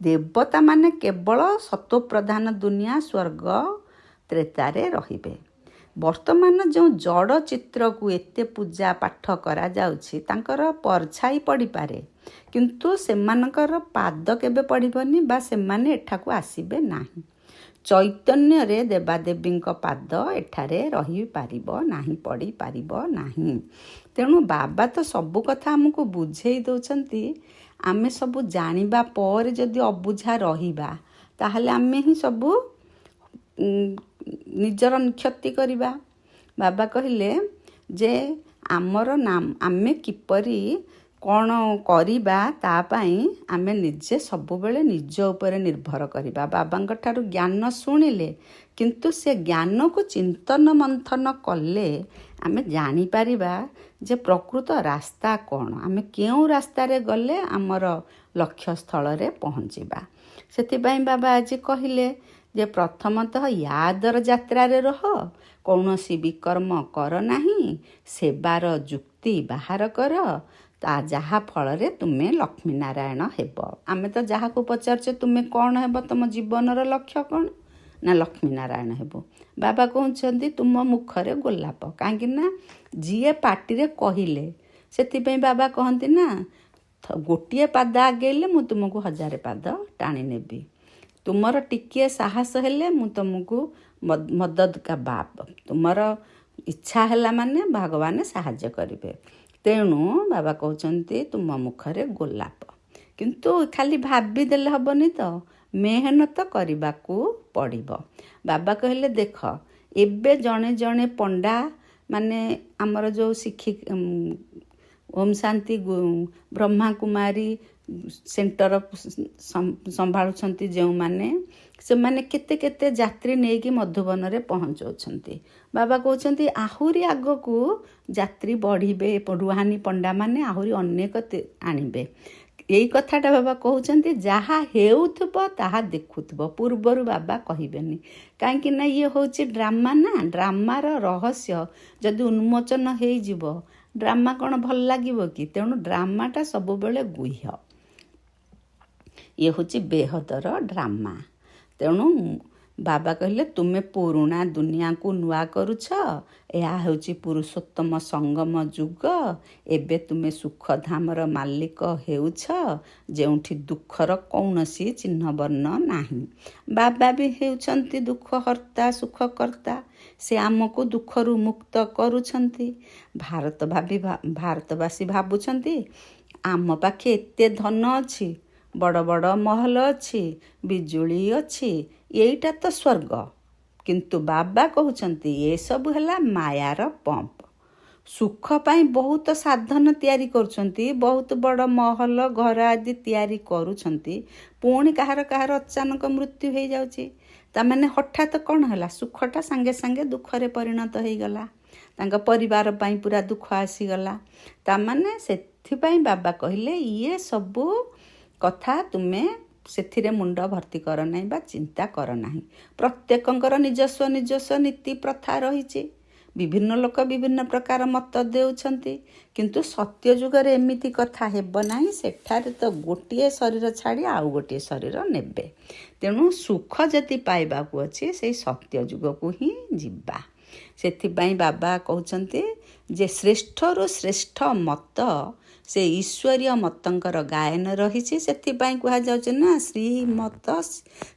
ଦେବତାମାନେ କେବଳ ସତ୍ୱପ୍ରଧାନ ଦୁନିଆ ସ୍ୱର୍ଗ ତ୍ରେତାରେ ରହିବେ। ବର୍ତ୍ତମାନ ଯେଉଁ ଜଡ଼ ଚିତ୍ରକୁ ଏତେ ପୂଜା ପାଠ କରାଯାଉଛି, ତାଙ୍କର ପରଛାଇ ପଡ଼ିପାରେ, କିନ୍ତୁ ସେମାନଙ୍କର ପାଦ କେବେ ପଡ଼ିବନି ବା ସେମାନେ ଏଠାକୁ ଆସିବେ ନାହିଁ। ଚୈତନ୍ୟରେ ଦେବାଦେବୀଙ୍କ ପାଦ ଏଠାରେ ରହିପାରିବ ନାହିଁ, ପଡ଼ିପାରିବ ନାହିଁ। ତେଣୁ ବାବା ତ ସବୁ କଥା ଆମକୁ ବୁଝେଇ ଦେଉଛନ୍ତି। ଆମେ ସବୁ ଜାଣିବା ପରେ ଯଦି ଅବୁଝା ରହିବା, ତାହେଲେ ଆମେ ହିଁ ସବୁ ନିଜର କ୍ଷତି କରିବା। ବାବା କହିଲେ ଯେ ଆମେ କିପରି କ'ଣ କରିବା, ତା ପାଇଁ ଆମେ ନିଜେ ସବୁବେଳେ ନିଜ ଉପରେ ନିର୍ଭର କରିବା। ବାବାଙ୍କ ଠାରୁ ଜ୍ଞାନ ଶୁଣିଲେ, କିନ୍ତୁ ସେ ଜ୍ଞାନକୁ ଚିନ୍ତନ ମନ୍ଥନ କଲେ ଆମେ ଜାଣିପାରିବା ଯେ ପ୍ରକୃତ ରାସ୍ତା କ'ଣ, ଆମେ କେଉଁ ରାସ୍ତାରେ ଗଲେ ଆମର ଲକ୍ଷ୍ୟସ୍ଥଳରେ ପହଞ୍ଚିବା। ସେଥିପାଇଁ ବାବା ଆଜି କହିଲେ ଯେ ପ୍ରଥମତଃ ୟାଦର ଯାତ୍ରାରେ ରହ, କୌଣସି ବିକର୍ମ କର ନାହିଁ, ସେବାର ଯୁକ୍ତି ବାହାର କର, ତା ଯାହା ଫଳରେ ତୁମେ ଲକ୍ଷ୍ମୀନାରାୟଣ ହେବ। ଆମେ ତ ଯାହାକୁ ପଚାରୁଛେ ତୁମେ କ'ଣ ହେବ, ତୁମ ଜୀବନର ଲକ୍ଷ୍ୟ କ'ଣ? ନା ଲକ୍ଷ୍ମୀ ନାରାୟଣ ହେବୁ? ବାବା କହୁଛନ୍ତି ତୁମ ମୁଖରେ ଗୋଲାପ। କାହିଁକି ନା ଯିଏ ପାଟିରେ କହିଲେ, ସେଥିପାଇଁ ବାବା କହନ୍ତି ନା ଗୋଟିଏ ପାଦ ଆଗେଇଲେ ମୁଁ ତୁମକୁ 1000 ପାଦ ଟାଣି ନେବି। ତୁମର ଟିକିଏ ସାହସ ହେଲେ ମୁଁ ତୁମକୁ ମଦଦ କା ବାପ, ତୁମର ଇଚ୍ଛା ହେଲା ମାନେ ଭଗବାନ ସାହାଯ୍ୟ କରିବେ। ତେଣୁ ବାବା କହୁଛନ୍ତି ତୁମ ମୁଖରେ ଗୋଲାପ। କିନ୍ତୁ ଖାଲି ଭାବିଦେଲେ ହେବନି ତ, ମେହନତ କରିବାକୁ ପଡ଼ିବ। ବାବା କହିଲେ ଦେଖ, ଏବେ ଜଣେ ଜଣେ ପଣ୍ଡା ମାନେ ଆମର ଯେଉଁ ଓମ୍ ଶାନ୍ତି ବ୍ରହ୍ମାକୁମାରୀ ସେଣ୍ଟର ସମ୍ଭାଳୁଛନ୍ତି ଯେଉଁମାନେ, ସେମାନେ କେତେ କେତେ ଯାତ୍ରୀ ନେଇକି ମଧୁବନରେ ପହଞ୍ଚାଉଛନ୍ତି। ବାବା କହୁଛନ୍ତି ଆହୁରି ଆଗକୁ ଯାତ୍ରୀ ବଢ଼ିବେ, ରୁହାନୀ ପଣ୍ଡାମାନେ ଆହୁରି ଅନେକ ଆଣିବେ। ଏଇ କଥାଟା ବାବା କହୁଛନ୍ତି ଯାହା ହେଉଥିବ ତାହା ଦେଖୁଥିବ, ପୂର୍ବରୁ ବାବା କହିବେନି। କାହିଁକି ନା ଇଏ ହେଉଛି ଡ୍ରାମା ନା, ଡ୍ରାମାର ରହସ୍ୟ ଯଦି ଉନ୍ମୋଚନ ହେଇଯିବ, ଡ୍ରାମା କ'ଣ ଭଲ ଲାଗିବ କି? ତେଣୁ ଡ୍ରାମାଟା ସବୁବେଳେ ଗୁହ୍ୟ, ଇଏ ହେଉଛି ବେହଦର ଡ୍ରାମା। ତେଣୁ ବାବା କହିଲେ ତୁମେ ପୁରୁଣା ଦୁନିଆକୁ ନୂଆ କରୁଛ, ଏହା ହେଉଛି ପୁରୁଷୋତ୍ତମ ସଙ୍ଗମ ଯୁଗ। ଏବେ ତୁମେ ସୁଖଧାମର ମାଲିକ ହେଉଛ, ଯେଉଁଠି ଦୁଃଖର କୌଣସି ଚିହ୍ନବର୍ଣ୍ଣ ନାହିଁ। ବାବା ବି ହେଉଛନ୍ତି ଦୁଃଖ ହର୍ତ୍ତା ସୁଖକର୍ତ୍ତା, ସେ ଆମକୁ ଦୁଃଖରୁ ମୁକ୍ତ କରୁଛନ୍ତି। ଭାରତବାସୀ ଭାବୁଛନ୍ତି ଆମ ପାଖେ ଏତେ ଧନ ଅଛି, ବଡ଼ ବଡ଼ ମହଲ ଅଛି, ବିଜୁଳି ଅଛି, ଏଇଟା ତ ସ୍ୱର୍ଗ। କିନ୍ତୁ ବାବା କହୁଛନ୍ତି ଏସବୁ ହେଲା ମାୟାର ପମ୍ପ। ସୁଖ ପାଇଁ ବହୁତ ସାଧନ ତିଆରି କରୁଛନ୍ତି, ବହୁତ ବଡ଼ ମହଲ ଘର ଆଦି ତିଆରି କରୁଛନ୍ତି, ପୁଣି କାହାର ଅଚାନକ ମୃତ୍ୟୁ ହେଇଯାଉଛି। ତାମାନେ ହଠାତ୍ କ'ଣ ହେଲା, ସୁଖଟା ସାଙ୍ଗେ ସାଙ୍ଗେ ଦୁଃଖରେ ପରିଣତ ହେଇଗଲା, ତାଙ୍କ ପରିବାର ପାଇଁ ପୁରା ଦୁଃଖ ଆସିଗଲା। ତାମାନେ ସେଥିପାଇଁ ବାବା କହିଲେ ଇଏ ସବୁ କଥା ତୁମେ ସେଥିରେ ମୁଣ୍ଡ ଭର୍ତ୍ତି କର ନାହିଁ ବା ଚିନ୍ତା କର ନାହିଁ। ପ୍ରତ୍ୟେକଙ୍କର ନିଜସ୍ୱ ନୀତି ପ୍ରଥା ରହିଛି, ବିଭିନ୍ନ ଲୋକ ବିଭିନ୍ନ ପ୍ରକାର ମତ ଦେଉଛନ୍ତି। କିନ୍ତୁ ସତ୍ୟ ଯୁଗରେ ଏମିତି କଥା ହେବ ନାହିଁ, ସେଠାରେ ତ ଗୋଟିଏ ଶରୀର ଛାଡ଼ି ଆଉ ଗୋଟିଏ ଶରୀର ନେବେ। ତେଣୁ ସୁଖ ଯଦି ପାଇବାକୁ ଅଛି ସେଇ ସତ୍ୟ ଯୁଗକୁ ହିଁ ଯିବା। ସେଥିପାଇଁ ବାବା କହୁଛନ୍ତି ଯେ ଶ୍ରେଷ୍ଠରୁ ଶ୍ରେଷ୍ଠ ମତ ସେ ଈଶ୍ୱରୀୟ ମତଙ୍କର ଗାୟନ ରହିଛି। ସେଥିପାଇଁ କୁହାଯାଉଛି ନା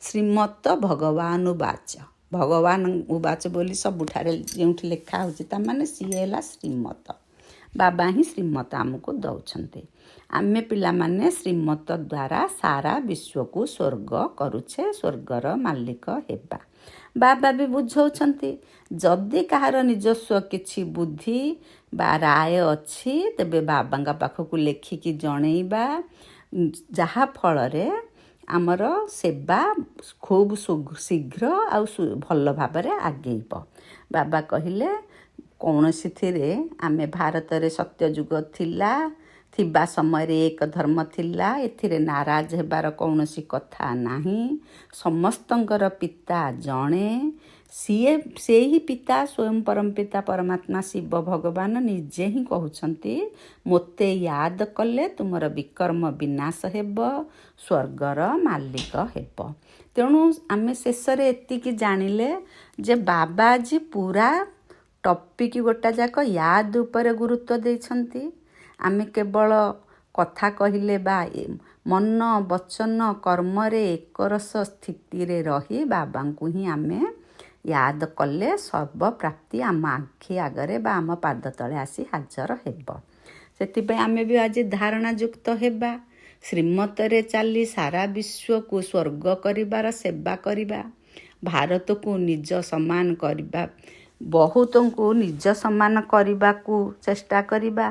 ଶ୍ରୀମତ ଭଗବାନ ଉବାଚ। ଭଗବାନ ଉବାଚ ବୋଲି ସବୁଠାରେ ଯେଉଁଠି ଲେଖା ହେଉଛି, ତାମାନେ ସିଏ ହେଲା ଶ୍ରୀମତ। ବାବା ହିଁ ଶ୍ରୀମତ ଆମକୁ ଦେଉଛନ୍ତି। ଆମେ ପିଲାମାନେ ଶ୍ରୀମତ ଦ୍ୱାରା ସାରା ବିଶ୍ୱକୁ ସ୍ୱର୍ଗ କରୁଛେ, ସ୍ୱର୍ଗର ମାଲିକ ହେବା। ବାବା ବି ବୁଝାଉଛନ୍ତି ଯଦି କାହାର ନିଜସ୍ୱ କିଛି ବୁଦ୍ଧି ବା ରାୟ ଅଛି, ତେବେ ବାବାଙ୍କ ପାଖକୁ ଲେଖିକି ଜଣେଇବା, ଯାହା ଫଳରେ ଆମର ସେବା ଖୁବ୍ ଶୀଘ୍ର ଆଉ ଭଲ ଭାବରେ ଆଗେଇବ। ବାବା କହିଲେ କୌଣସିଥିରେ ଆମେ ଭାରତରେ ସତ୍ୟଯୁଗ ଥିବା ସମୟରେ ଏକ ଧର୍ମ ଥିଲା, ଏଥିରେ ନାରାଜ ହେବାର କୌଣସି କଥା ନାହିଁ। ସମସ୍ତଙ୍କର ପିତା ଜଣେ, ସେହି ପିତା ସ୍ୱୟଂ ପରମ ପିତା ପରମାତ୍ମା ଶିବ ଭଗବାନ ନିଜେ ହିଁ କହୁଛନ୍ତି ମୋତେ ୟାଦ କଲେ ତୁମର ବିକର୍ମ ବିନାଶ ହେବ, ସ୍ୱର୍ଗର ମାଲିକ ହେବ। ତେଣୁ ଆମେ ଶେଷରେ ଏତିକି ଜାଣିଲେ ଯେ ବାବା ଆଜି ପୁରା ଟପିକ୍ ଗୋଟା ଯାକ ୟାଦ ଉପରେ ଗୁରୁତ୍ୱ ଦେଇଛନ୍ତି। ଆମେ କେବଳ କଥା କହିଲେ ବା ମନ ବଚନ କର୍ମରେ ଏକରସ ସ୍ଥିତିରେ ରହି ବାବାଙ୍କୁ ହିଁ ଆମେ ୟାଦ କଲେ ସର୍ବ ପ୍ରାପ୍ତି ଆମ ଆଖି ଆଗରେ ବା ଆମ ପାଦ ତଳେ ଆସି ହାଜର ହେବ। ସେଥିପାଇଁ ଆମେ ବି ଆଜି ଧାରଣା ଯୁକ୍ତ ହେବା, ଶ୍ରୀମତରେ ଚାଲି ସାରା ବିଶ୍ୱକୁ ସ୍ୱର୍ଗ କରିବାର ସେବା କରିବା, ଭାରତକୁ ନିଜ ସମାନ କରିବା, ବହୁତଙ୍କୁ ନିଜ ସମାନ କରିବାକୁ ଚେଷ୍ଟା କରିବା,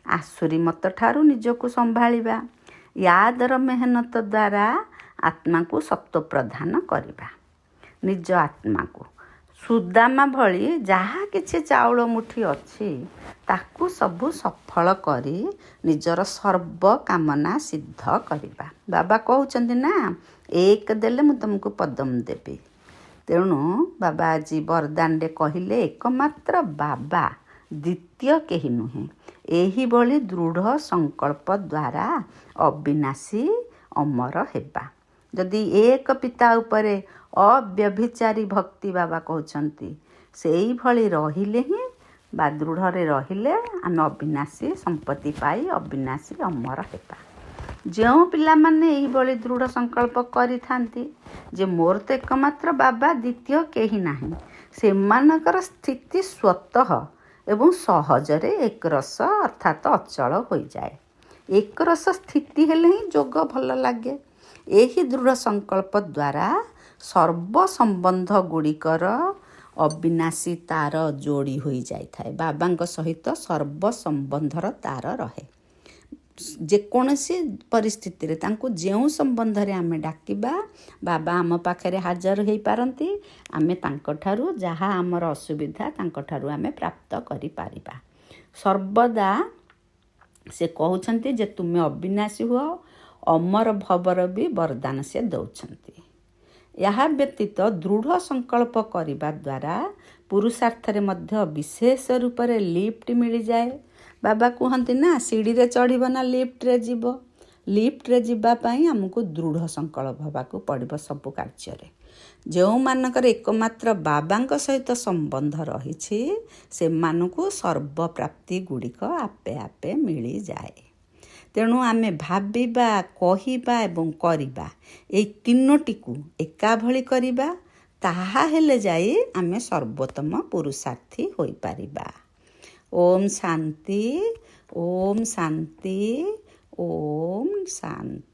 ଆସୁରୀ ମତ ଠାରୁ ନିଜକୁ ସମ୍ଭାଳିବା, ୟାଦର ମେହନତ ଦ୍ୱାରା ଆତ୍ମାକୁ ସତ୍ତ୍ୱ ପ୍ରଦାନ କରିବା। ନିଜ ଆତ୍ମାକୁ ସୁଦାମା ଭଳି ଯାହା କିଛି ଚାଉଳ ମୁଠି ଅଛି ତାକୁ ସବୁ ସଫଳ କରି ନିଜର ସର୍ବ କାମନା ସିଦ୍ଧ କରିବା। ବାବା କହୁଛନ୍ତି ନା ଏକ ଦେଲେ ମୁଁ ତୁମକୁ ପଦମ ଦେବି। ତେଣୁ ବାବା ଆଜି ବରଦାନରେ କହିଲେ ଏକମାତ୍ର ବାବା, ଦ୍ୱିତୀୟ କେହି ନୁହେଁ। ଏହିଭଳି ଦୃଢ଼ ସଂକଳ୍ପ ଦ୍ୱାରା ଅବିନାଶୀ ଅମର ହେବା। ଯଦି ଏକ ପିତା ଉପରେ ଅବ୍ୟଭିଚାରୀ ଭକ୍ତି ବାବା କହୁଛନ୍ତି, ସେଇଭଳି ରହିଲେ ହିଁ ବା ଦୃଢ଼ରେ ରହିଲେ ଆମେ ଅବିନାଶୀ ସମ୍ପତ୍ତି ପାଇ ଅବିନାଶୀ ଅମର ହେବା। ଯେଉଁ ପିଲାମାନେ ଏହିଭଳି ଦୃଢ଼ ସଂକଳ୍ପ କରିଥାନ୍ତି ଯେ ମୋର ତ ଏକମାତ୍ର ବାବା, ଦ୍ୱିତୀୟ କେହି ନାହିଁ, ସେମାନଙ୍କର ସ୍ଥିତି ସ୍ୱତଃ ଏବଂ ସହଜରେ ଏକରସ ଅର୍ଥାତ୍ ଅଚଳ ହୋଇଯାଏ। ଏକରସ ସ୍ଥିତି ହେଲେ ହିଁ ଯୋଗ ଭଲ ଲାଗେ। ଏହି ଦୃଢ଼ ସଂକଳ୍ପ ଦ୍ୱାରା ସର୍ବ ସମ୍ବନ୍ଧ ଗୁଡ଼ିକର ଅବିନାଶୀ ତାର ଯୋଡ଼ି ହୋଇଯାଇଥାଏ। ବାବାଙ୍କ ସହିତ ସର୍ବ ସମ୍ବନ୍ଧର ତାର ରହେ। ଯେକୌଣସି ପରିସ୍ଥିତିରେ ତାଙ୍କୁ ଯେଉଁ ସମ୍ବନ୍ଧରେ ଆମେ ଡାକିବା, ବାବା ଆମ ପାଖରେ ହାଜର ହୋଇପାରନ୍ତି। ଆମେ ତାଙ୍କଠାରୁ ଯାହା ଆମର ଅସୁବିଧା ତାଙ୍କଠାରୁ ଆମେ ପ୍ରାପ୍ତ କରିପାରିବା। ସର୍ବଦା ସେ କହୁଛନ୍ତି ଯେ ତୁମେ ଅବିନାଶୀ ହୁଅ, ଅମର ଭବର ବି ବରଦାନ ସେ ଦେଉଛନ୍ତି। ଏହା ବ୍ୟତୀତ ଦୃଢ଼ ସଂକଳ୍ପ କରିବା ଦ୍ୱାରା ପୁରୁଷାର୍ଥରେ ମଧ୍ୟ ବିଶେଷ ରୂପରେ ଲିଫ୍ଟ ମିଳିଯାଏ। ବାବା କୁହନ୍ତି ନା, ସିଡ଼ିରେ ଚଢ଼ିବ ନା ଲିଫ୍ଟରେ ଯିବ। ଲିଫ୍ଟରେ ଯିବା ପାଇଁ ଆମକୁ ଦୃଢ଼ ସଂକଳ୍ପ ହେବାକୁ ପଡ଼ିବ ସବୁ କାର୍ଯ୍ୟରେ। ଯେଉଁମାନଙ୍କର ଏକମାତ୍ର ବାବାଙ୍କ ସହିତ ସମ୍ବନ୍ଧ ରହିଛି ସେମାନଙ୍କୁ ସର୍ବପ୍ରାପ୍ତି ଗୁଡ଼ିକ ଆପେ ଆପେ ମିଳିଯାଏ। ତେଣୁ ଆମେ ଭାବିବା, କହିବା ଏବଂ କରିବା ଏହି ତିନୋଟିକୁ ଏକାଭଳି କରିବା, ତାହା ହେଲେ ଯାଇ ଆମେ ସର୍ବୋତ୍ତମ ପୁରୁଷାର୍ଥୀ ହୋଇପାରିବା। ଓମ୍ ଶାନ୍ତି, ଓମ୍ ଶାନ୍ତି, ଓମ୍ ଶାନ୍ତି।